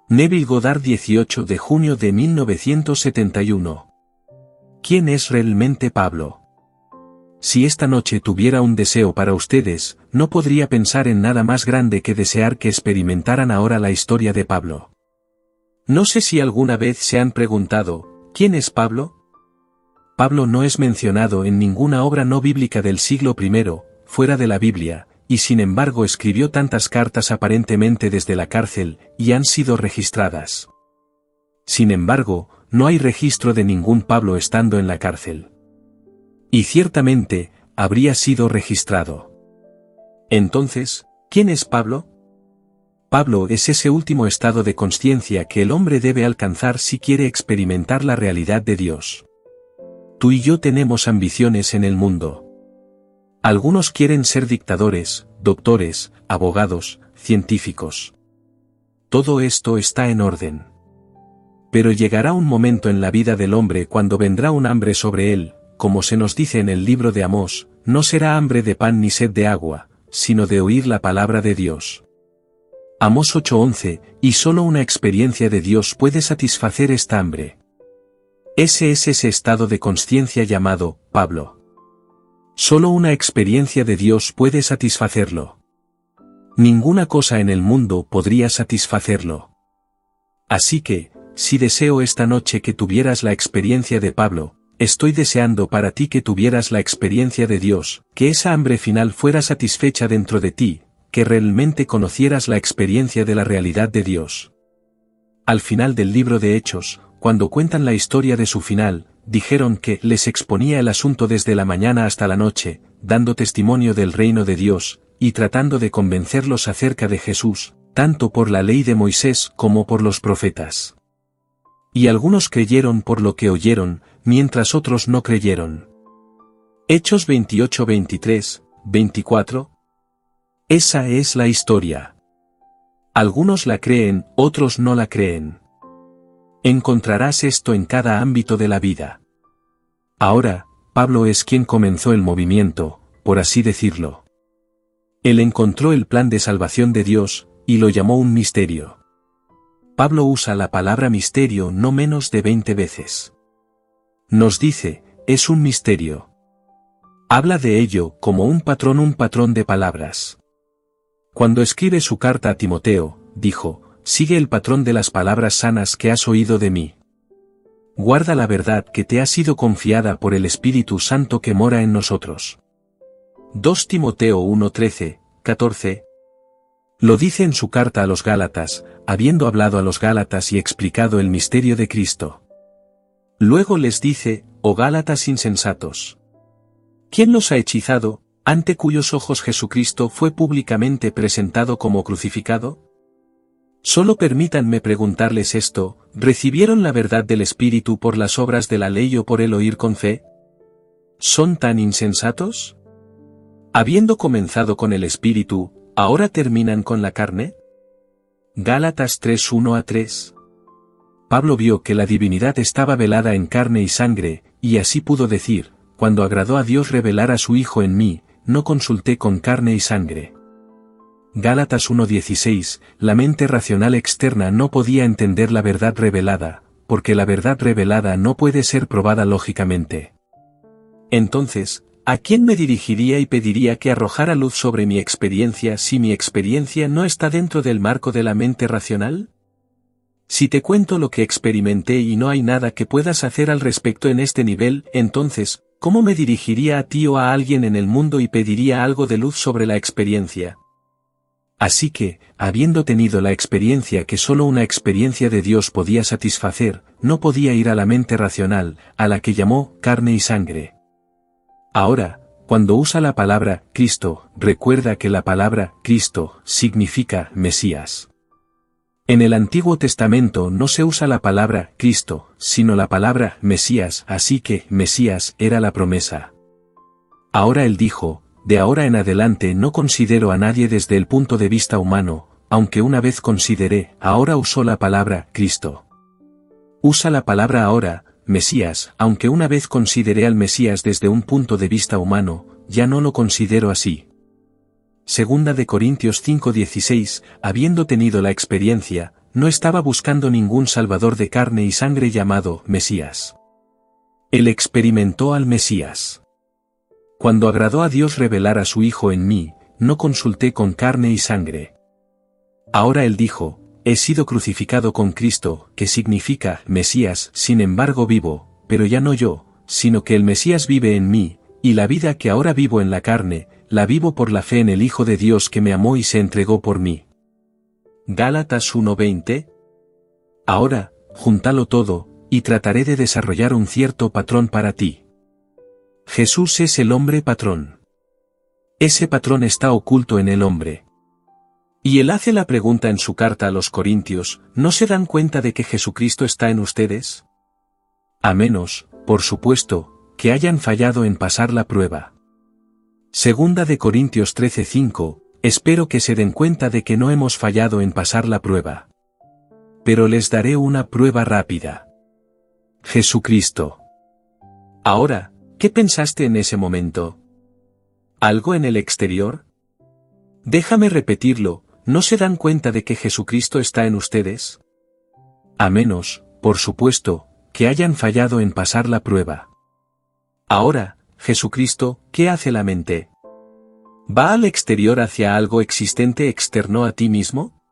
Neville Goddard, 18 de junio de 1971. ¿Quién es realmente Pablo? Si esta noche tuviera un deseo para ustedes, no podría pensar en nada más grande que desear que experimentaran ahora la historia de Pablo. No sé si alguna vez se han preguntado, ¿quién es Pablo? Pablo no es mencionado en ninguna obra no bíblica del siglo I, fuera de la Biblia, y sin embargo escribió tantas cartas aparentemente desde la cárcel, y han sido registradas. Sin embargo, no hay registro de ningún Pablo estando en la cárcel. Y ciertamente, habría sido registrado. Entonces, ¿quién es Pablo? Pablo es ese último estado de conciencia que el hombre debe alcanzar si quiere experimentar la realidad de Dios. Tú y yo tenemos ambiciones en el mundo. Algunos quieren ser dictadores, doctores, abogados, científicos. Todo esto está en orden. Pero llegará un momento en la vida del hombre cuando vendrá un hambre sobre él, como se nos dice en el libro de Amós, no será hambre de pan ni sed de agua, sino de oír la palabra de Dios. Amós 8:11, y solo una experiencia de Dios puede satisfacer esta hambre. Ese es ese estado de conciencia llamado Pablo. Solo una experiencia de Dios puede satisfacerlo. Ninguna cosa en el mundo podría satisfacerlo. Así que, si deseo esta noche que tuvieras la experiencia de Pablo, estoy deseando para ti que tuvieras la experiencia de Dios, que esa hambre final fuera satisfecha dentro de ti, que realmente conocieras la experiencia de la realidad de Dios. Al final del libro de Hechos, cuando cuentan la historia de su final, dijeron que les exponía el asunto desde la mañana hasta la noche, dando testimonio del reino de Dios, y tratando de convencerlos acerca de Jesús, tanto por la ley de Moisés como por los profetas. Y algunos creyeron por lo que oyeron, mientras otros no creyeron. Hechos 28, 23, 24. Esa es la historia. Algunos la creen, otros no la creen. Encontrarás esto en cada ámbito de la vida. Ahora, Pablo es quien comenzó el movimiento, por así decirlo. Él encontró el plan de salvación de Dios, y lo llamó un misterio. Pablo usa la palabra misterio no menos de 20 veces. Nos dice, es un misterio. Habla de ello como un patrón de palabras. Cuando escribe su carta a Timoteo, dijo, sigue el patrón de las palabras sanas que has oído de mí. Guarda la verdad que te ha sido confiada por el Espíritu Santo que mora en nosotros. 2 Timoteo 1, 13, 14. Lo dice en su carta a los Gálatas, habiendo hablado a los Gálatas y explicado el misterio de Cristo. Luego les dice, oh Gálatas insensatos. ¿Quién los ha hechizado, ante cuyos ojos Jesucristo fue públicamente presentado como crucificado? Solo permítanme preguntarles esto, ¿recibieron la verdad del Espíritu por las obras de la ley o por el oír con fe? ¿Son tan insensatos? Habiendo comenzado con el Espíritu, ¿ahora terminan con la carne? Gálatas 3, 1-3. Pablo vio que la divinidad estaba velada en carne y sangre, y así pudo decir, cuando agradó a Dios revelar a su Hijo en mí, no consulté con carne y sangre. Gálatas 1:16, la mente racional externa no podía entender la verdad revelada, porque la verdad revelada no puede ser probada lógicamente. Entonces, ¿a quién me dirigiría y pediría que arrojara luz sobre mi experiencia si mi experiencia no está dentro del marco de la mente racional? Si te cuento lo que experimenté y no hay nada que puedas hacer al respecto en este nivel, entonces, ¿cómo me dirigiría a ti o a alguien en el mundo y pediría algo de luz sobre la experiencia? Así que, habiendo tenido la experiencia que solo una experiencia de Dios podía satisfacer, no podía ir a la mente racional, a la que llamó carne y sangre. Ahora, cuando usa la palabra Cristo, recuerda que la palabra Cristo significa Mesías. En el Antiguo Testamento no se usa la palabra Cristo, sino la palabra Mesías, así que Mesías era la promesa. Ahora él dijo, de ahora en adelante no considero a nadie desde el punto de vista humano, aunque una vez consideré, ahora usó la palabra Cristo. Usa la palabra ahora, Mesías, aunque una vez consideré al Mesías desde un punto de vista humano, ya no lo considero así. Segunda de Corintios 5:16, habiendo tenido la experiencia, no estaba buscando ningún salvador de carne y sangre llamado Mesías. Él experimentó al Mesías. Cuando agradó a Dios revelar a su Hijo en mí, no consulté con carne y sangre. Ahora él dijo, he sido crucificado con Cristo, que significa Mesías, sin embargo vivo, pero ya no yo, sino que el Mesías vive en mí, y la vida que ahora vivo en la carne, la vivo por la fe en el Hijo de Dios que me amó y se entregó por mí. Gálatas 1:20. Ahora, júntalo todo, y trataré de desarrollar un cierto patrón para ti. Jesús es el hombre patrón. Ese patrón está oculto en el hombre. Y él hace la pregunta en su carta a los Corintios, ¿no se dan cuenta de que Jesucristo está en ustedes? A menos, por supuesto, que hayan fallado en pasar la prueba. Segunda de Corintios 13:5, espero que se den cuenta de que no hemos fallado en pasar la prueba. Pero les daré una prueba rápida. Jesucristo. Ahora, ¿qué pensaste en ese momento? ¿Algo en el exterior? Déjame repetirlo, ¿no se dan cuenta de que Jesucristo está en ustedes? A menos, por supuesto, que hayan fallado en pasar la prueba. Ahora, Jesucristo, ¿qué hace la mente? ¿Va al exterior hacia algo existente externo a ti mismo?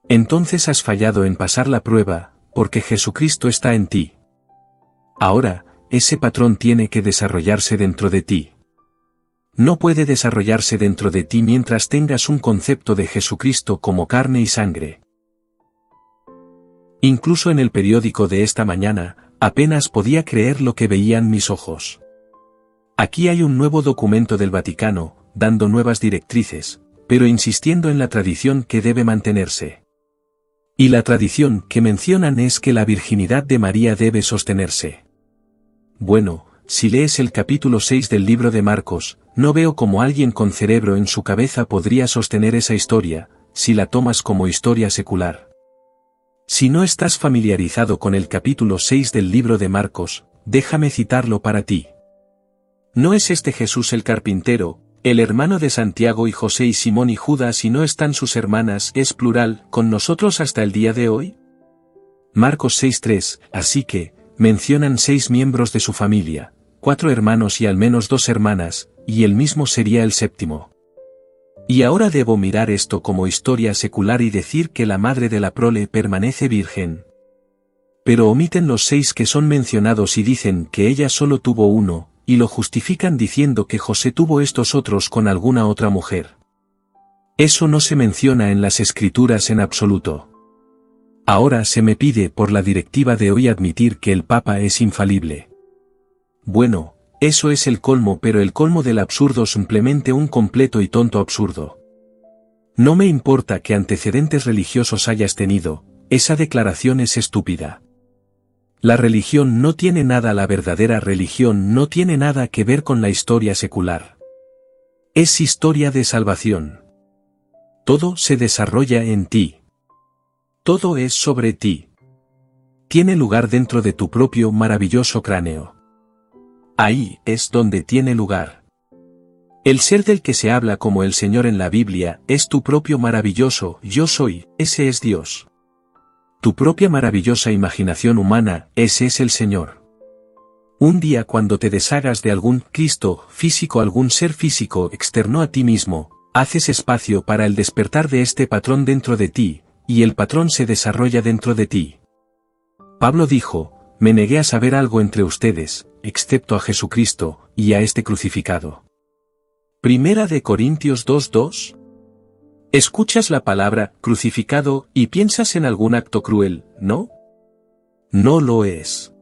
Entonces has fallado en pasar la prueba, porque Jesucristo está en ti. Ahora, ese patrón tiene que desarrollarse dentro de ti. No puede desarrollarse dentro de ti mientras tengas un concepto de Jesucristo como carne y sangre. Incluso en el periódico de esta mañana, apenas podía creer lo que veían mis ojos. Aquí hay un nuevo documento del Vaticano, dando nuevas directrices, pero insistiendo en la tradición que debe mantenerse. Y la tradición que mencionan es que la virginidad de María debe sostenerse. Bueno, si lees el capítulo 6 del libro de Marcos, no veo cómo alguien con cerebro en su cabeza podría sostener esa historia, si la tomas como historia secular. Si no estás familiarizado con el capítulo 6 del libro de Marcos, déjame citarlo para ti. ¿No es este Jesús el carpintero, el hermano de Santiago y José y Simón y Judas y no están sus hermanas, es plural, con nosotros hasta el día de hoy? Marcos 6:3, así que, mencionan 6 miembros de su familia, 4 hermanos y al menos 2 hermanas, y él mismo sería el séptimo. Y ahora debo mirar esto como historia secular y decir que la madre de la prole permanece virgen. Pero omiten los 6 que son mencionados y dicen que ella solo tuvo uno, y lo justifican diciendo que José tuvo estos otros con alguna otra mujer. Eso no se menciona en las Escrituras en absoluto. Ahora se me pide por la directiva de hoy admitir que el Papa es infalible. Bueno, eso es el colmo, pero el colmo del absurdo, simplemente un completo y tonto absurdo. No me importa qué antecedentes religiosos hayas tenido, esa declaración es estúpida. La religión no tiene nada, la verdadera religión no tiene nada que ver con la historia secular. Es historia de salvación. Todo se desarrolla en ti. Todo es sobre ti. Tiene lugar dentro de tu propio maravilloso cráneo. Ahí es donde tiene lugar. El ser del que se habla como el Señor en la Biblia es tu propio maravilloso yo soy, ese es Dios. Tu propia maravillosa imaginación humana, ese es el Señor. Un día cuando te deshagas de algún Cristo físico, algún ser físico externo a ti mismo, haces espacio para el despertar de este patrón dentro de ti, y el patrón se desarrolla dentro de ti. Pablo dijo, me negué a saber algo entre ustedes, excepto a Jesucristo, y a este crucificado. Primera de Corintios 2:2. Escuchas la palabra crucificado y piensas en algún acto cruel, ¿no? No lo es.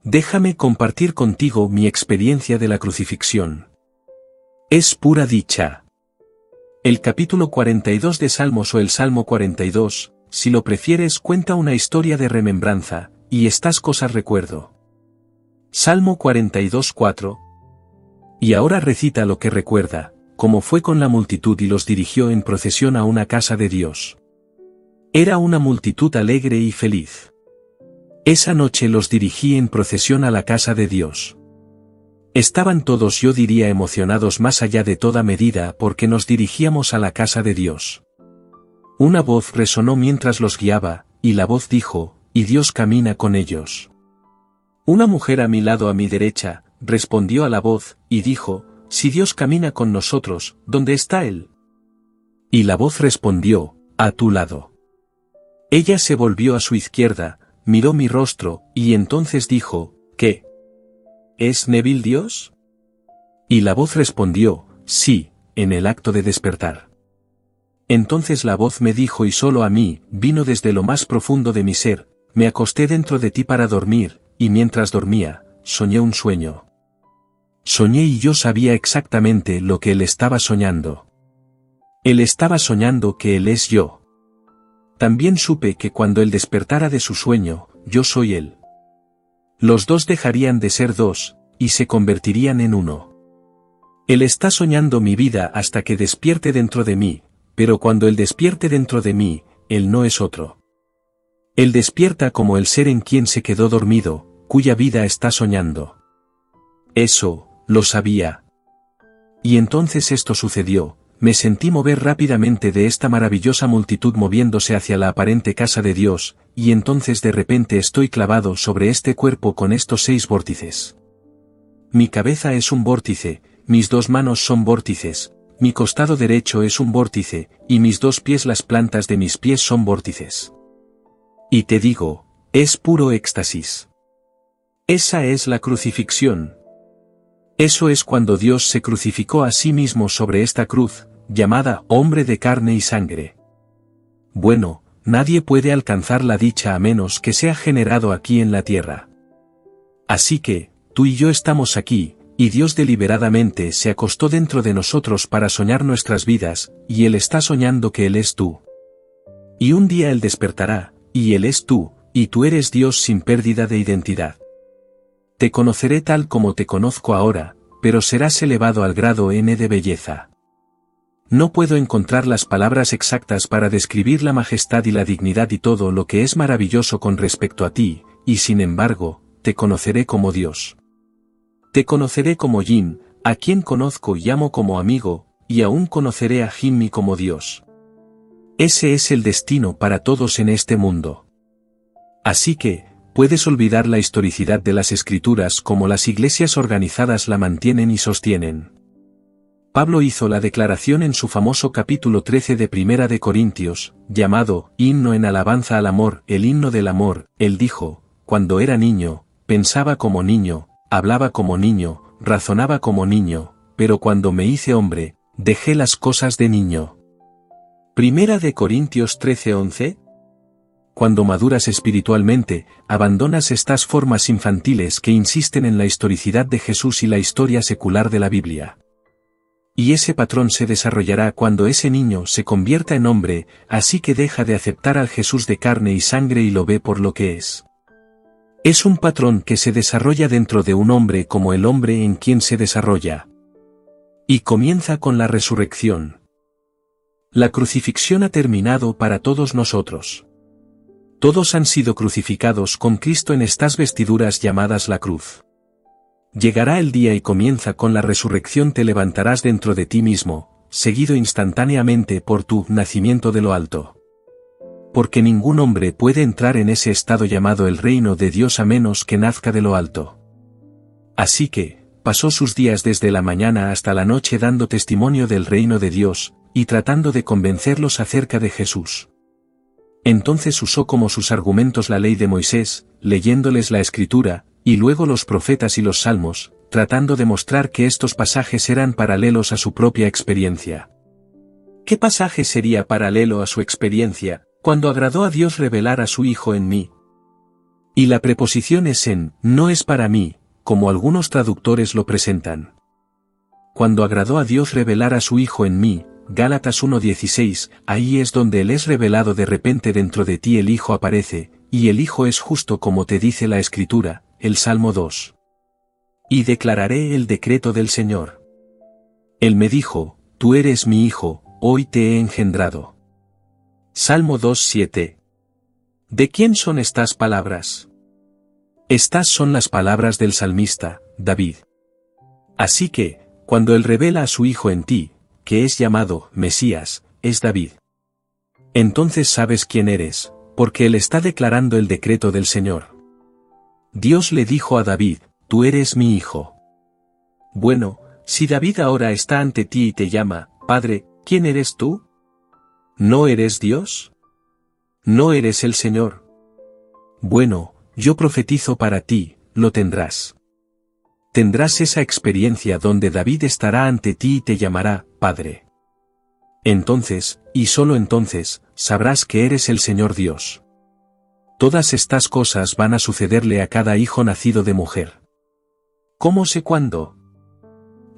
Déjame compartir contigo mi experiencia de la crucifixión. Es pura dicha. El capítulo 42 de Salmos o el Salmo 42, si lo prefieres, cuenta una historia de remembranza, y estas cosas recuerdo. Salmo 42:4. Y ahora recita lo que recuerda, como fue con la multitud y los dirigió en procesión a una casa de Dios. Era una multitud alegre y feliz. Esa noche los dirigí en procesión a la casa de Dios. Estaban todos, yo diría, emocionados más allá de toda medida porque nos dirigíamos a la casa de Dios. Una voz resonó mientras los guiaba, y la voz dijo, «Y Dios camina con ellos». Una mujer a mi lado, a mi derecha, respondió a la voz, y dijo, «Si Dios camina con nosotros, ¿dónde está Él?» Y la voz respondió, «A tu lado». Ella se volvió a su izquierda, miró mi rostro, y entonces dijo, «¿Qué? ¿Es Neville Dios?» Y la voz respondió, «Sí, en el acto de despertar». Entonces la voz me dijo, y solo a mí, vino desde lo más profundo de mi ser, «Me acosté dentro de ti para dormir, y mientras dormía, soñé un sueño». Soñé y yo sabía exactamente lo que él estaba soñando. Él estaba soñando que él es yo. También supe que cuando él despertara de su sueño, yo soy él. Los dos dejarían de ser dos, y se convertirían en uno. Él está soñando mi vida hasta que despierte dentro de mí, pero cuando él despierte dentro de mí, él no es otro. Él despierta como el ser en quien se quedó dormido, cuya vida está soñando. Eso, lo sabía. Y entonces esto sucedió, me sentí mover rápidamente de esta maravillosa multitud moviéndose hacia la aparente casa de Dios, y entonces de repente estoy clavado sobre este cuerpo con estos 6 vórtices. Mi cabeza es un vórtice, mis 2 manos son vórtices, mi costado derecho es un vórtice, y mis 2 pies, las plantas de mis pies son vórtices. Y te digo, es puro éxtasis. Esa es la crucifixión. Eso es cuando Dios se crucificó a sí mismo sobre esta cruz, llamada hombre de carne y sangre. Bueno, nadie puede alcanzar la dicha a menos que sea generado aquí en la tierra. Así que, tú y yo estamos aquí, y Dios deliberadamente se acostó dentro de nosotros para soñar nuestras vidas, y Él está soñando que Él es tú. Y un día Él despertará, y Él es tú, y tú eres Dios sin pérdida de identidad. Te conoceré tal como te conozco ahora, pero serás elevado al grado N de belleza. No puedo encontrar las palabras exactas para describir la majestad y la dignidad y todo lo que es maravilloso con respecto a ti, y sin embargo, te conoceré como Dios. Te conoceré como Jim, a quien conozco y amo como amigo, y aún conoceré a Jimmy como Dios. Ese es el destino para todos en este mundo. Así que, puedes olvidar la historicidad de las Escrituras como las iglesias organizadas la mantienen y sostienen. Pablo hizo la declaración en su famoso capítulo 13 de Primera de Corintios, llamado Himno en alabanza al amor, el himno del amor. Él dijo, cuando era niño, pensaba como niño, hablaba como niño, razonaba como niño, pero cuando me hice hombre, dejé las cosas de niño. Primera de Corintios 13:11. Cuando maduras espiritualmente, abandonas estas formas infantiles que insisten en la historicidad de Jesús y la historia secular de la Biblia. Y ese patrón se desarrollará cuando ese niño se convierta en hombre, así que deja de aceptar al Jesús de carne y sangre y lo ve por lo que es. Es un patrón que se desarrolla dentro de un hombre como el hombre en quien se desarrolla. Y comienza con la resurrección. La crucifixión ha terminado para todos nosotros. Todos han sido crucificados con Cristo en estas vestiduras llamadas la cruz. Llegará el día y comienza con la resurrección, te levantarás dentro de ti mismo, seguido instantáneamente por tu nacimiento de lo alto. Porque ningún hombre puede entrar en ese estado llamado el reino de Dios a menos que nazca de lo alto. Así que, pasó sus días desde la mañana hasta la noche dando testimonio del reino de Dios, y tratando de convencerlos acerca de Jesús. Entonces usó como sus argumentos la ley de Moisés, leyéndoles la Escritura, y luego los profetas y los salmos, tratando de mostrar que estos pasajes eran paralelos a su propia experiencia. ¿Qué pasaje sería paralelo a su experiencia, cuando agradó a Dios revelar a su Hijo en mí? Y la preposición es en, no es para mí, como algunos traductores lo presentan. Cuando agradó a Dios revelar a su Hijo en mí, Gálatas 1:16, ahí es donde Él es revelado. De repente dentro de ti el Hijo aparece, y el Hijo es justo como te dice la Escritura, el Salmo 2. Y declararé el decreto del Señor. Él me dijo, tú eres mi Hijo, hoy te he engendrado. Salmo 2:7. ¿De quién son estas palabras? Estas son las palabras del salmista, David. Así que, cuando Él revela a su Hijo en ti, que es llamado Mesías, es David. Entonces sabes quién eres, porque Él está declarando el decreto del Señor. Dios le dijo a David, tú eres mi hijo. Bueno, si David ahora está ante ti y te llama, Padre, ¿quién eres tú? ¿No eres Dios? ¿No eres el Señor? Bueno, yo profetizo para ti, lo tendrás. Tendrás esa experiencia donde David estará ante ti y te llamará, Padre. Entonces, y solo entonces, sabrás que eres el Señor Dios. Todas estas cosas van a sucederle a cada hijo nacido de mujer. ¿Cómo sé cuándo?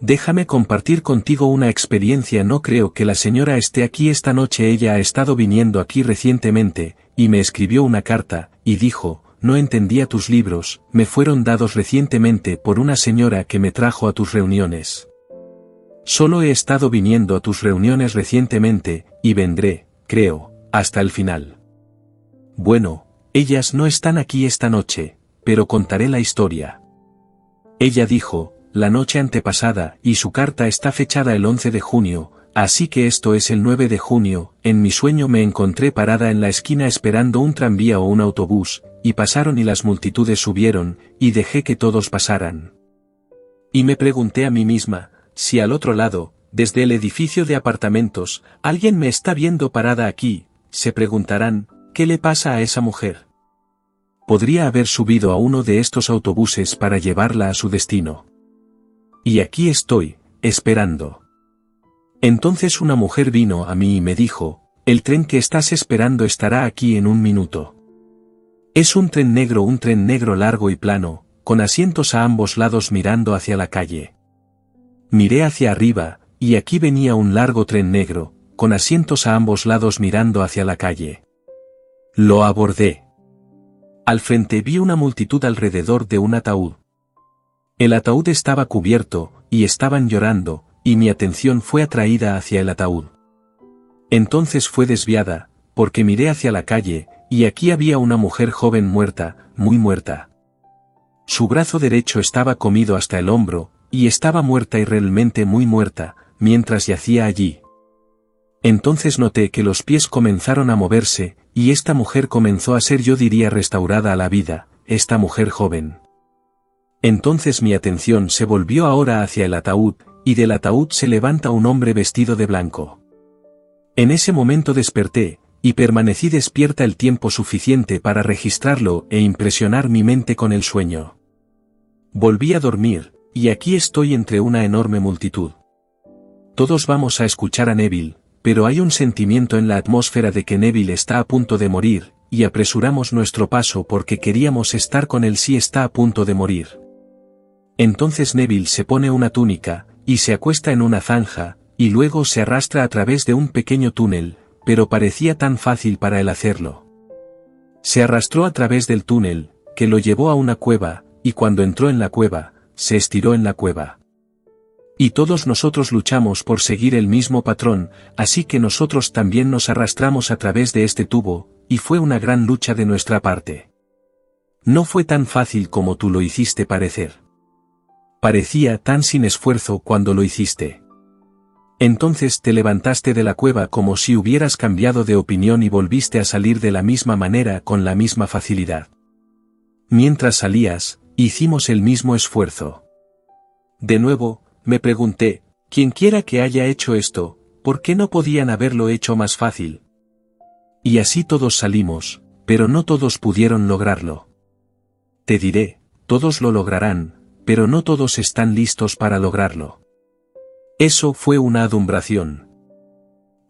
Déjame compartir contigo una experiencia. No creo que la señora esté aquí esta noche. Ella ha estado viniendo aquí recientemente, y me escribió una carta, y dijo, no entendía tus libros, me fueron dados recientemente por una señora que me trajo a tus reuniones. Solo he estado viniendo a tus reuniones recientemente, y vendré, creo, hasta el final. Bueno, ellas no están aquí esta noche, pero contaré la historia. Ella dijo, la noche antepasada, y su carta está fechada el 11 de junio, así que esto es el 9 de junio, en mi sueño me encontré parada en la esquina esperando un tranvía o un autobús, y pasaron y las multitudes subieron, y dejé que todos pasaran. Y me pregunté a mí misma, si al otro lado, desde el edificio de apartamentos, alguien me está viendo parada aquí, se preguntarán, ¿qué le pasa a esa mujer? Podría haber subido a uno de estos autobuses para llevarla a su destino. Y aquí estoy, esperando. Entonces una mujer vino a mí y me dijo, el tren que estás esperando estará aquí en un minuto. Es un tren negro largo y plano, con asientos a ambos lados mirando hacia la calle. Miré hacia arriba, y aquí venía un largo tren negro, con asientos a ambos lados mirando hacia la calle. Lo abordé. Al frente vi una multitud alrededor de un ataúd. El ataúd estaba cubierto, y estaban llorando, y mi atención fue atraída hacia el ataúd. Entonces fue desviada, porque miré hacia la calle, y aquí había una mujer joven muerta, muy muerta. Su brazo derecho estaba comido hasta el hombro, y estaba muerta y realmente muy muerta, mientras yacía allí. Entonces noté que los pies comenzaron a moverse, y esta mujer comenzó a ser, yo diría, restaurada a la vida, esta mujer joven. Entonces mi atención se volvió ahora hacia el ataúd, y del ataúd se levanta un hombre vestido de blanco. En ese momento desperté, y permanecí despierta el tiempo suficiente para registrarlo e impresionar mi mente con el sueño. Volví a dormir, y aquí estoy entre una enorme multitud. Todos vamos a escuchar a Neville, pero hay un sentimiento en la atmósfera de que Neville está a punto de morir, y apresuramos nuestro paso porque queríamos estar con él si está a punto de morir. Entonces Neville se pone una túnica, y se acuesta en una zanja, y luego se arrastra a través de un pequeño túnel, pero parecía tan fácil para él hacerlo. Se arrastró a través del túnel, que lo llevó a una cueva, y cuando entró en la cueva, se estiró en la cueva. Y todos nosotros luchamos por seguir el mismo patrón, así que nosotros también nos arrastramos a través de este tubo, y fue una gran lucha de nuestra parte. No fue tan fácil como tú lo hiciste parecer. Parecía tan sin esfuerzo cuando lo hiciste. Entonces te levantaste de la cueva como si hubieras cambiado de opinión y volviste a salir de la misma manera con la misma facilidad. Mientras salías, hicimos el mismo esfuerzo. De nuevo, me pregunté, quienquiera que haya hecho esto, ¿por qué no podían haberlo hecho más fácil? Y así todos salimos, pero no todos pudieron lograrlo. Te diré, todos lo lograrán, pero no todos están listos para lograrlo. Eso fue una adumbración.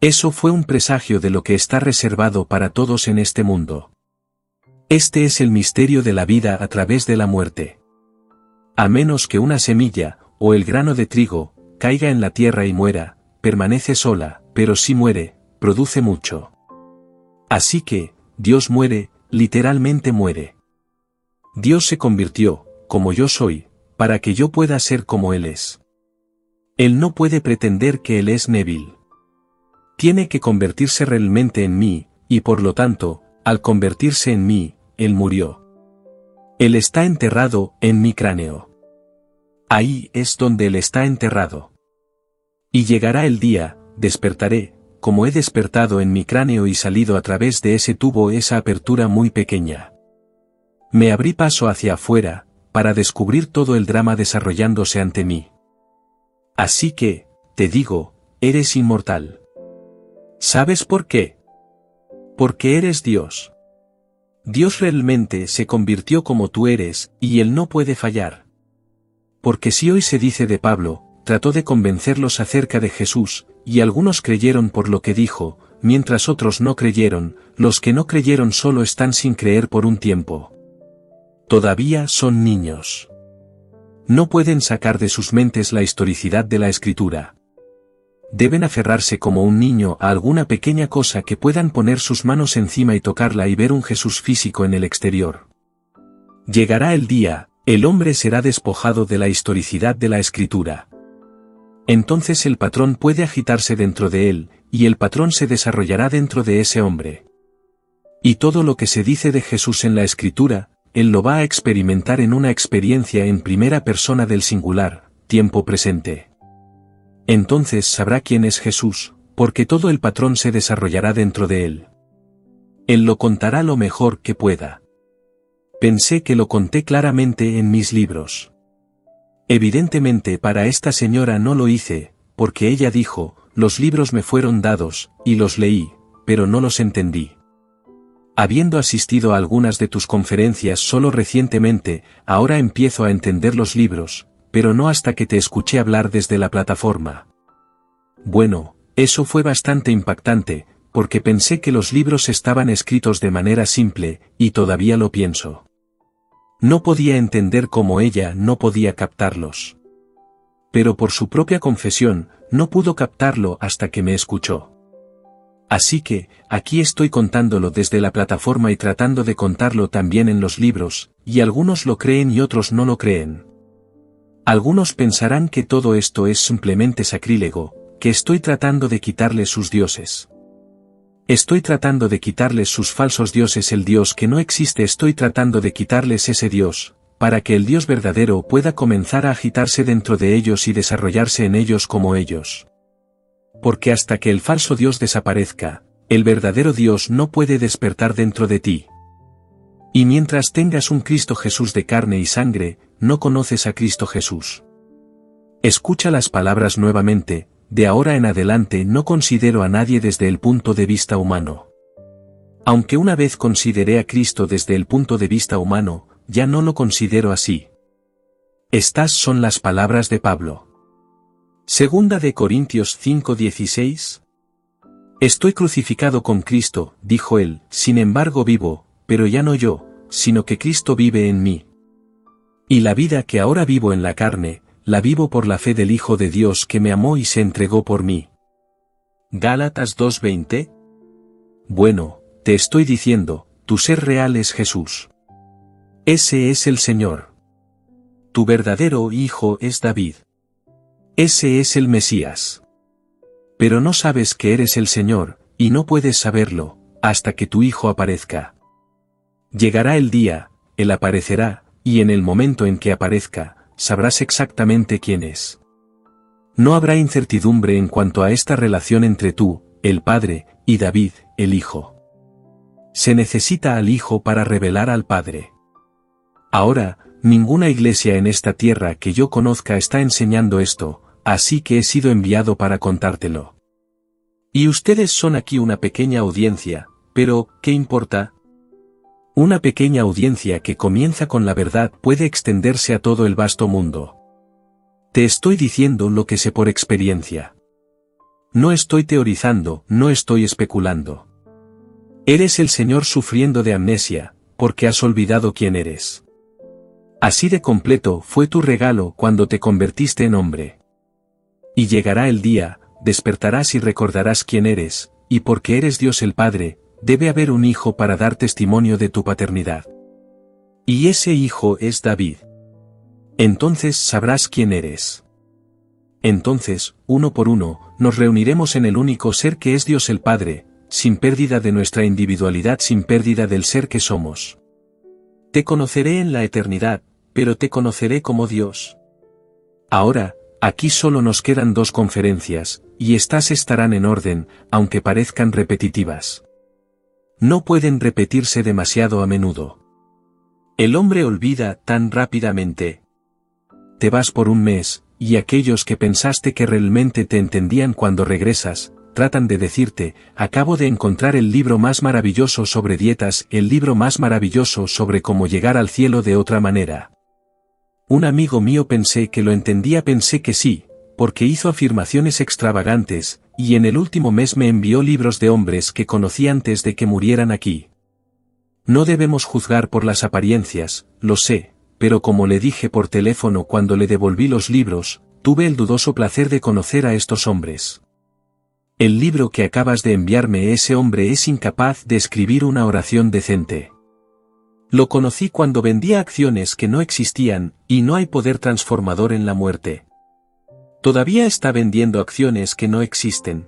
Eso fue un presagio de lo que está reservado para todos en este mundo. Este es el misterio de la vida a través de la muerte. A menos que una semilla, o el grano de trigo, caiga en la tierra y muera, permanece sola, pero si muere, produce mucho. Así que, Dios muere, literalmente muere. Dios se convirtió, como yo soy, para que yo pueda ser como Él es. Él no puede pretender que Él es Neville. Tiene que convertirse realmente en mí, y por lo tanto, al convertirse en mí, Él murió. Él está enterrado en mi cráneo. Ahí es donde él está enterrado. Y llegará el día, despertaré, como he despertado en mi cráneo y salido a través de ese tubo, esa apertura muy pequeña. Me abrí paso hacia afuera, para descubrir todo el drama desarrollándose ante mí. Así que, te digo, eres inmortal. ¿Sabes por qué? Porque eres Dios. Dios realmente se convirtió como tú eres, y Él no puede fallar. Porque si hoy se dice de Pablo, trató de convencerlos acerca de Jesús, y algunos creyeron por lo que dijo, mientras otros no creyeron, los que no creyeron solo están sin creer por un tiempo. Todavía son niños. No pueden sacar de sus mentes la historicidad de la Escritura. Deben aferrarse como un niño a alguna pequeña cosa que puedan poner sus manos encima y tocarla y ver un Jesús físico en el exterior. Llegará el día, el hombre será despojado de la historicidad de la Escritura. Entonces el patrón puede agitarse dentro de él, y el patrón se desarrollará dentro de ese hombre. Y todo lo que se dice de Jesús en la Escritura, él lo va a experimentar en una experiencia en primera persona del singular, tiempo presente. Entonces sabrá quién es Jesús, porque todo el patrón se desarrollará dentro de él. Él lo contará lo mejor que pueda. Pensé que lo conté claramente en mis libros. Evidentemente para esta señora no lo hice, porque ella dijo, los libros me fueron dados, y los leí, pero no los entendí. Habiendo asistido a algunas de tus conferencias solo recientemente, ahora empiezo a entender los libros, pero no hasta que te escuché hablar desde la plataforma. Bueno, eso fue bastante impactante, porque pensé que los libros estaban escritos de manera simple, y todavía lo pienso. No podía entender cómo ella no podía captarlos. Pero por su propia confesión, no pudo captarlo hasta que me escuchó. Así que, aquí estoy contándolo desde la plataforma y tratando de contarlo también en los libros, y algunos lo creen y otros no lo creen. Algunos pensarán que todo esto es simplemente sacrílego, que estoy tratando de quitarles sus dioses. Estoy tratando de quitarles sus falsos dioses, el Dios que no existe, estoy tratando de quitarles ese Dios, para que el Dios verdadero pueda comenzar a agitarse dentro de ellos y desarrollarse en ellos como ellos. Porque hasta que el falso Dios desaparezca, el verdadero Dios no puede despertar dentro de ti. Y mientras tengas un Cristo Jesús de carne y sangre, no conoces a Cristo Jesús. Escucha las palabras nuevamente, de ahora en adelante no considero a nadie desde el punto de vista humano. Aunque una vez consideré a Cristo desde el punto de vista humano, ya no lo considero así. Estas son las palabras de Pablo. Segunda de Corintios 5:16. Estoy crucificado con Cristo, dijo él, sin embargo vivo, pero ya no yo, sino que Cristo vive en mí. Y la vida que ahora vivo en la carne, la vivo por la fe del Hijo de Dios que me amó y se entregó por mí. Gálatas 2:20. Bueno, te estoy diciendo, tu ser real es Jesús. Ese es el Señor. Tu verdadero hijo es David. Ese es el Mesías. Pero no sabes que eres el Señor, y no puedes saberlo, hasta que tu Hijo aparezca. Llegará el día, Él aparecerá, y en el momento en que aparezca, sabrás exactamente quién es. No habrá incertidumbre en cuanto a esta relación entre tú, el Padre, y David, el Hijo. Se necesita al Hijo para revelar al Padre. Ahora, ninguna iglesia en esta tierra que yo conozca está enseñando esto, así que he sido enviado para contártelo. Y ustedes son aquí una pequeña audiencia, pero, ¿qué importa? Una pequeña audiencia que comienza con la verdad puede extenderse a todo el vasto mundo. Te estoy diciendo lo que sé por experiencia. No estoy teorizando, no estoy especulando. Eres el Señor sufriendo de amnesia, porque has olvidado quién eres. Así de completo fue tu regalo cuando te convertiste en hombre. Y llegará el día, despertarás y recordarás quién eres, y porque eres Dios el Padre, debe haber un hijo para dar testimonio de tu paternidad. Y ese hijo es David. Entonces sabrás quién eres. Entonces, uno por uno, nos reuniremos en el único ser que es Dios el Padre, sin pérdida de nuestra individualidad, sin pérdida del ser que somos. Te conoceré en la eternidad, pero te conoceré como Dios. Ahora, aquí solo nos quedan 2 conferencias, y estas estarán en orden, aunque parezcan repetitivas. No pueden repetirse demasiado a menudo. El hombre olvida tan rápidamente. Te vas por un mes, y aquellos que pensaste que realmente te entendían cuando regresas, tratan de decirte, acabo de encontrar el libro más maravilloso sobre dietas, el libro más maravilloso sobre cómo llegar al cielo de otra manera. Un amigo mío pensé que lo entendía, pensé que sí, porque hizo afirmaciones extravagantes, y en el último mes me envió libros de hombres que conocí antes de que murieran aquí. No debemos juzgar por las apariencias, lo sé, pero como le dije por teléfono cuando le devolví los libros, tuve el dudoso placer de conocer a estos hombres. El libro que acabas de enviarme, ese hombre es incapaz de escribir una oración decente. Lo conocí cuando vendía acciones que no existían, y no hay poder transformador en la muerte. Todavía está vendiendo acciones que no existen.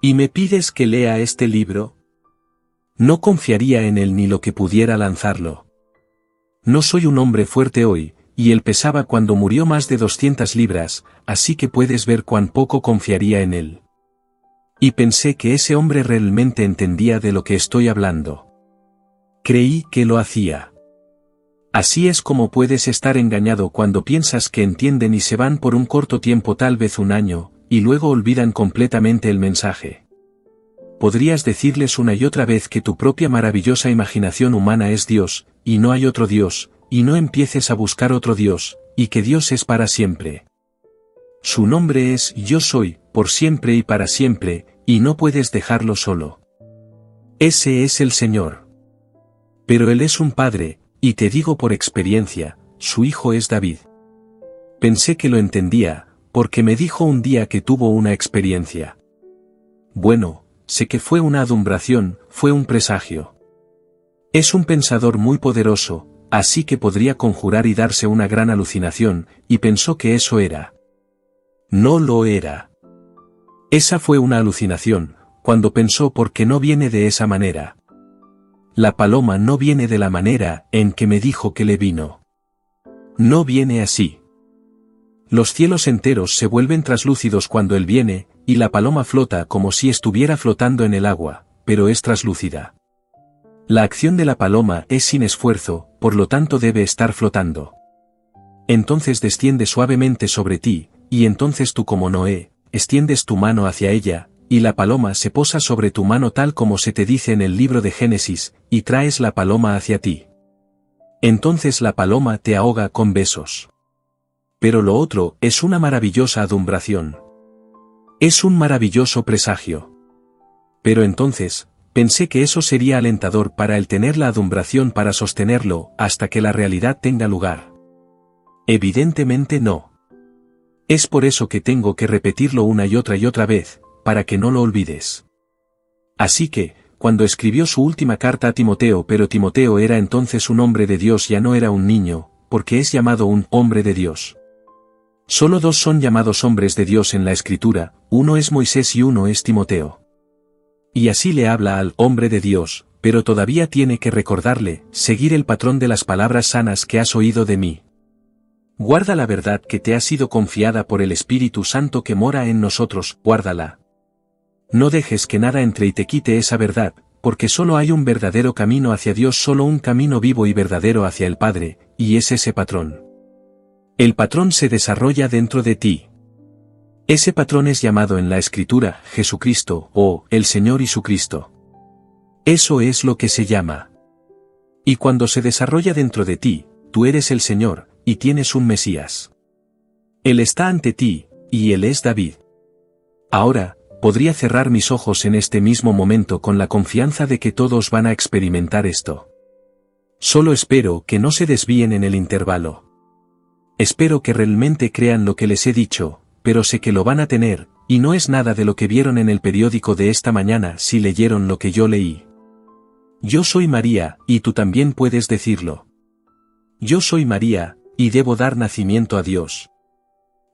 ¿Y me pides que lea este libro? No confiaría en él ni lo que pudiera lanzarlo. No soy un hombre fuerte hoy, y él pesaba cuando murió más de 200 libras, así que puedes ver cuán poco confiaría en él. Y pensé que ese hombre realmente entendía de lo que estoy hablando. Creí que lo hacía. Así es como puedes estar engañado cuando piensas que entienden y se van por un corto tiempo, tal vez un año, y luego olvidan completamente el mensaje. Podrías decirles una y otra vez que tu propia maravillosa imaginación humana es Dios, y no hay otro Dios, y no empieces a buscar otro Dios, y que Dios es para siempre. Su nombre es Yo Soy, por siempre y para siempre, y no puedes dejarlo solo. Ese es el Señor. Pero Él es un Padre, y te digo por experiencia, su hijo es David. Pensé que lo entendía, porque me dijo un día que tuvo una experiencia. Bueno, sé que fue una adumbración, fue un presagio. Es un pensador muy poderoso, así que podría conjurar y darse una gran alucinación, y pensó que eso era. No lo era. Esa fue una alucinación, cuando pensó porque no viene de esa manera. La paloma no viene de la manera en que me dijo que le vino. No viene así. Los cielos enteros se vuelven traslúcidos cuando él viene, y la paloma flota como si estuviera flotando en el agua, pero es traslúcida. La acción de la paloma es sin esfuerzo, por lo tanto debe estar flotando. Entonces desciende suavemente sobre ti, y entonces tú como Noé, extiendes tu mano hacia ella, y la paloma se posa sobre tu mano tal como se te dice en el libro de Génesis, y traes la paloma hacia ti. Entonces la paloma te ahoga con besos. Pero lo otro es una maravillosa adumbración. Es un maravilloso presagio. Pero entonces, pensé que eso sería alentador para el tener la adumbración para sostenerlo hasta que la realidad tenga lugar. Evidentemente no. Es por eso que tengo que repetirlo una y otra vez, para que no lo olvides. Así que, cuando escribió su última carta a Timoteo, pero Timoteo era entonces un hombre de Dios, ya no era un niño, porque es llamado un hombre de Dios. Solo 2 son llamados hombres de Dios en la Escritura, uno es Moisés y uno es Timoteo. Y así le habla al hombre de Dios, pero todavía tiene que recordarle, seguir el patrón de las palabras sanas que has oído de mí. Guarda la verdad que te ha sido confiada por el Espíritu Santo que mora en nosotros, guárdala. No dejes que nada entre y te quite esa verdad, porque solo hay un verdadero camino hacia Dios, solo un camino vivo y verdadero hacia el Padre, y es ese patrón. El patrón se desarrolla dentro de ti. Ese patrón es llamado en la Escritura, Jesucristo, o, el Señor Jesucristo. Eso es lo que se llama. Y cuando se desarrolla dentro de ti, tú eres el Señor, y tienes un Mesías. Él está ante ti, y Él es David. Ahora, podría cerrar mis ojos en este mismo momento con la confianza de que todos van a experimentar esto. Solo espero que no se desvíen en el intervalo. Espero que realmente crean lo que les he dicho, pero sé que lo van a tener, y no es nada de lo que vieron en el periódico de esta mañana si leyeron lo que yo leí. Yo soy María, y tú también puedes decirlo. Yo soy María, y debo dar nacimiento a Dios.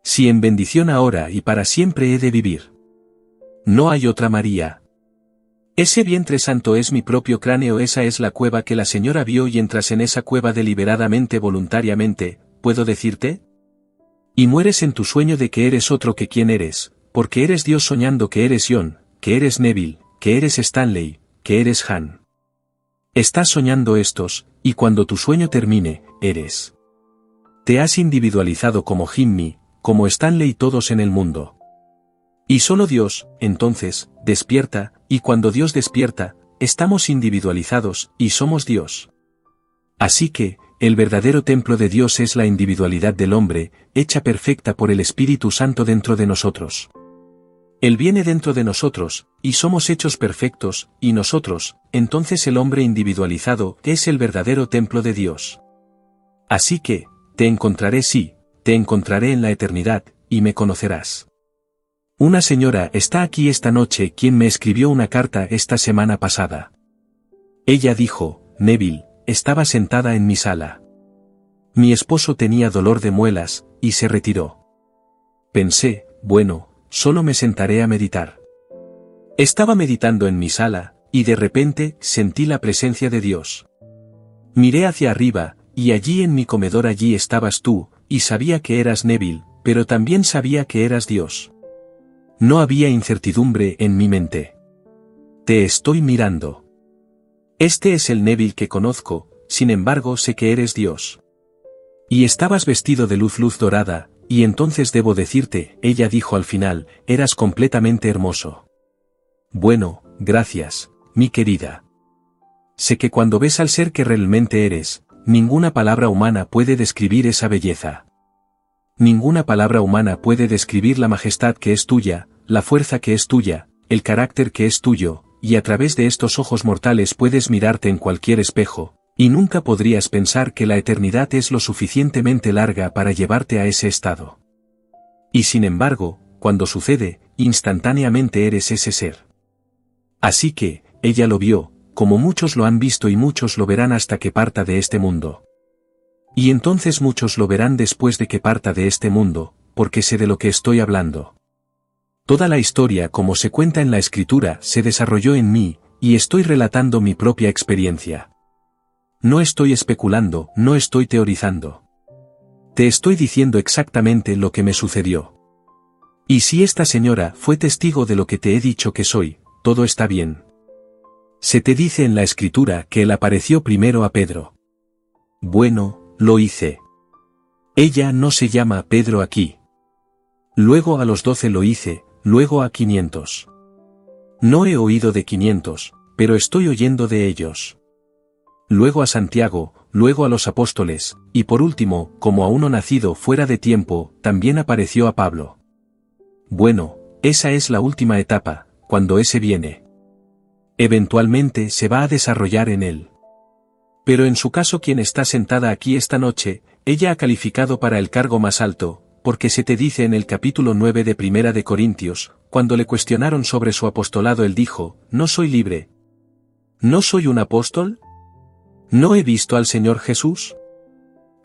Si en bendición ahora y para siempre he de vivir. No hay otra María. Ese vientre santo es mi propio cráneo, esa es la cueva que la señora vio y entras en esa cueva deliberadamente, voluntariamente, ¿puedo decirte? Y mueres en tu sueño de que eres otro que quien eres, porque eres Dios soñando que eres John, que eres Neville, que eres Stanley, que eres Han. Estás soñando estos, y cuando tu sueño termine, eres. Te has individualizado como Jimmy, como Stanley y todos en el mundo. Y solo Dios, entonces, despierta, y cuando Dios despierta, estamos individualizados, y somos Dios. Así que, el verdadero templo de Dios es la individualidad del hombre, hecha perfecta por el Espíritu Santo dentro de nosotros. Él viene dentro de nosotros, y somos hechos perfectos, y nosotros, entonces el hombre individualizado, es el verdadero templo de Dios. Así que, te encontraré sí, te encontraré en la eternidad, y me conocerás. Una señora está aquí esta noche quien me escribió una carta esta semana pasada. Ella dijo, Neville, estaba sentada en mi sala. Mi esposo tenía dolor de muelas, y se retiró. Pensé, bueno, solo me sentaré a meditar. Estaba meditando en mi sala, y de repente sentí la presencia de Dios. Miré hacia arriba, y allí en mi comedor allí estabas tú, y sabía que eras Neville, pero también sabía que eras Dios. No había incertidumbre en mi mente. Te estoy mirando. Este es el Neville que conozco, sin embargo sé que eres Dios. Y estabas vestido de luz dorada, y entonces debo decirte, ella dijo al final, eras completamente hermoso. Bueno, gracias, mi querida. Sé que cuando ves al ser que realmente eres, ninguna palabra humana puede describir esa belleza. Ninguna palabra humana puede describir la majestad que es tuya, la fuerza que es tuya, el carácter que es tuyo, y a través de estos ojos mortales puedes mirarte en cualquier espejo, y nunca podrías pensar que la eternidad es lo suficientemente larga para llevarte a ese estado. Y sin embargo, cuando sucede, instantáneamente eres ese ser. Así que, ella lo vio, como muchos lo han visto y muchos lo verán hasta que parta de este mundo. Y entonces muchos lo verán después de que parta de este mundo, porque sé de lo que estoy hablando. Toda la historia como se cuenta en la escritura se desarrolló en mí, y estoy relatando mi propia experiencia. No estoy especulando, no estoy teorizando. Te estoy diciendo exactamente lo que me sucedió. Y si esta señora fue testigo de lo que te he dicho que soy, todo está bien. Se te dice en la escritura que él apareció primero a Pedro. Bueno, lo hice. Ella no se llama Pedro aquí. Luego a los 12 lo hice, luego a 500. No he oído de 500, pero estoy oyendo de ellos. Luego a Santiago, luego a los apóstoles, y por último, como a uno nacido fuera de tiempo, también apareció a Pablo. Bueno, esa es la última etapa, cuando ese viene. Eventualmente se va a desarrollar en él. Pero en su caso quien está sentada aquí esta noche, ella ha calificado para el cargo más alto, porque se te dice en el capítulo 9 de Primera de Corintios, cuando le cuestionaron sobre su apostolado él dijo, ¿no soy libre? ¿No soy un apóstol? ¿No he visto al Señor Jesús?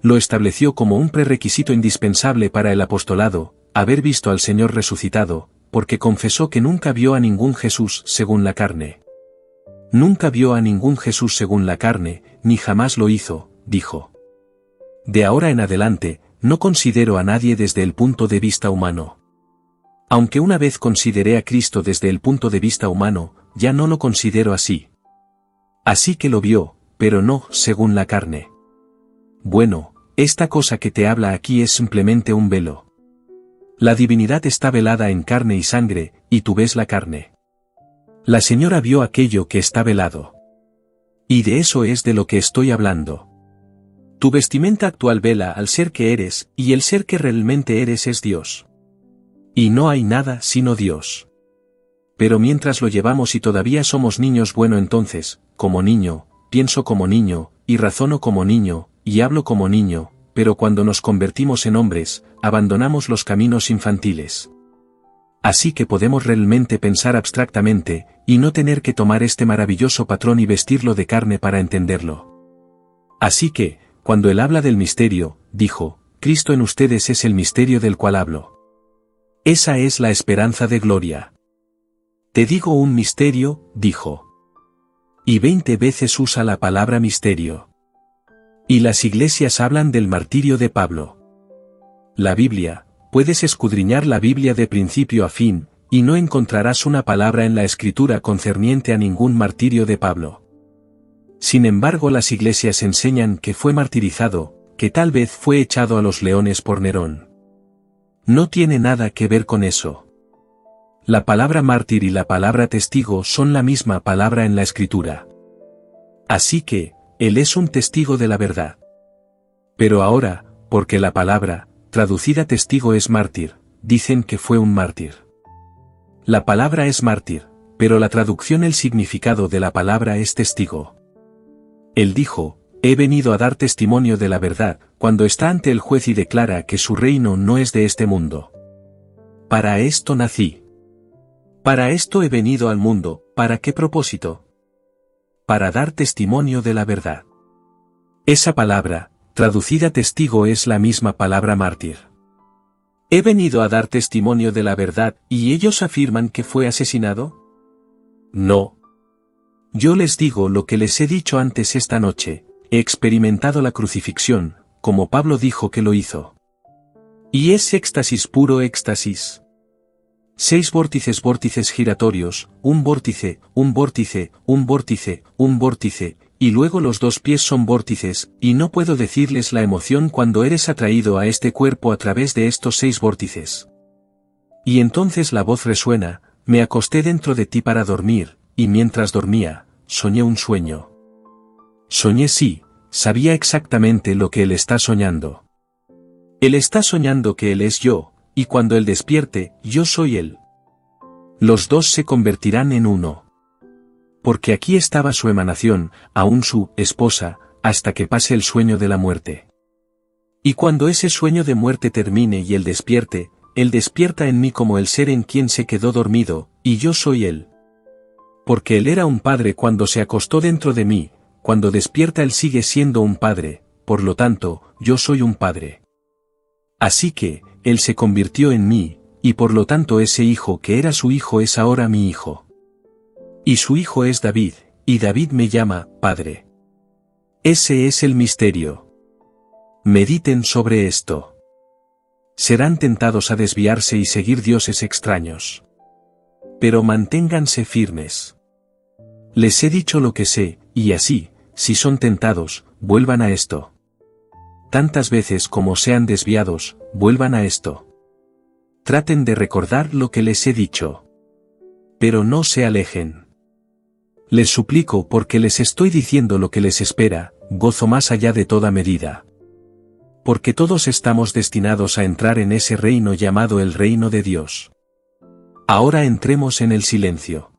Lo estableció como un prerequisito indispensable para el apostolado, haber visto al Señor resucitado, porque confesó que nunca vio a ningún Jesús según la carne. Nunca vio a ningún Jesús según la carne, ni jamás lo hizo, dijo. De ahora en adelante, no considero a nadie desde el punto de vista humano. Aunque una vez consideré a Cristo desde el punto de vista humano, ya no lo considero así. Así que lo vio, pero no según la carne. Bueno, esta cosa que te habla aquí es simplemente un velo. La divinidad está velada en carne y sangre, y tú ves la carne. La señora vio aquello que está velado. Y de eso es de lo que estoy hablando. Tu vestimenta actual vela al ser que eres, y el ser que realmente eres es Dios. Y no hay nada sino Dios. Pero mientras lo llevamos y todavía somos niños, bueno, entonces, como niño, pienso como niño, y razono como niño, y hablo como niño, pero cuando nos convertimos en hombres, abandonamos los caminos infantiles. Así que podemos realmente pensar abstractamente, y no tener que tomar este maravilloso patrón y vestirlo de carne para entenderlo. Así que, cuando él habla del misterio, dijo, Cristo en ustedes es el misterio del cual hablo. Esa es la esperanza de gloria. Te digo un misterio, dijo. Y 20 veces usa la palabra misterio. Y las iglesias hablan del martirio de Pablo. La Biblia, puedes escudriñar la Biblia de principio a fin, y no encontrarás una palabra en la Escritura concerniente a ningún martirio de Pablo. Sin embargo, las iglesias enseñan que fue martirizado, que tal vez fue echado a los leones por Nerón. No tiene nada que ver con eso. La palabra mártir y la palabra testigo son la misma palabra en la Escritura. Así que, él es un testigo de la verdad. Pero ahora, porque la palabra, traducida testigo es mártir, dicen que fue un mártir. La palabra es mártir, pero la traducción el significado de la palabra es testigo. Él dijo, he venido a dar testimonio de la verdad, cuando está ante el juez y declara que su reino no es de este mundo. Para esto nací. Para esto he venido al mundo, ¿para qué propósito? Para dar testimonio de la verdad. Esa palabra, traducida testigo es la misma palabra mártir. He venido a dar testimonio de la verdad, ¿y ellos afirman que fue asesinado? No. Yo les digo lo que les he dicho antes esta noche, he experimentado la crucifixión, como Pablo dijo que lo hizo. Y es éxtasis puro éxtasis. 6 vórtices giratorios, un vórtice, un vórtice, un vórtice, un vórtice, y luego los 2 pies son vórtices, y no puedo decirles la emoción cuando eres atraído a este cuerpo a través de estos 6 vórtices. Y entonces la voz resuena, me acosté dentro de ti para dormir, y mientras dormía, soñé un sueño. Soñé sí, sabía exactamente lo que él está soñando. Él está soñando que él es yo, y cuando él despierte, yo soy él. Los 2 se convertirán en uno. Porque aquí estaba su emanación, aún su esposa, hasta que pase el sueño de la muerte. Y cuando ese sueño de muerte termine y él despierta en mí como el ser en quien se quedó dormido, y yo soy él. Porque él era un padre cuando se acostó dentro de mí, cuando despierta él sigue siendo un padre, por lo tanto, yo soy un padre. Así que, él se convirtió en mí, y por lo tanto ese hijo que era su hijo es ahora mi hijo. Y su hijo es David, y David me llama, Padre. Ese es el misterio. Mediten sobre esto. Serán tentados a desviarse y seguir dioses extraños. Pero manténganse firmes. Les he dicho lo que sé, y así, si son tentados, vuelvan a esto. Tantas veces como sean desviados, vuelvan a esto. Traten de recordar lo que les he dicho. Pero no se alejen. Les suplico porque les estoy diciendo lo que les espera, gozo más allá de toda medida. Porque todos estamos destinados a entrar en ese reino llamado el reino de Dios. Ahora entremos en el silencio.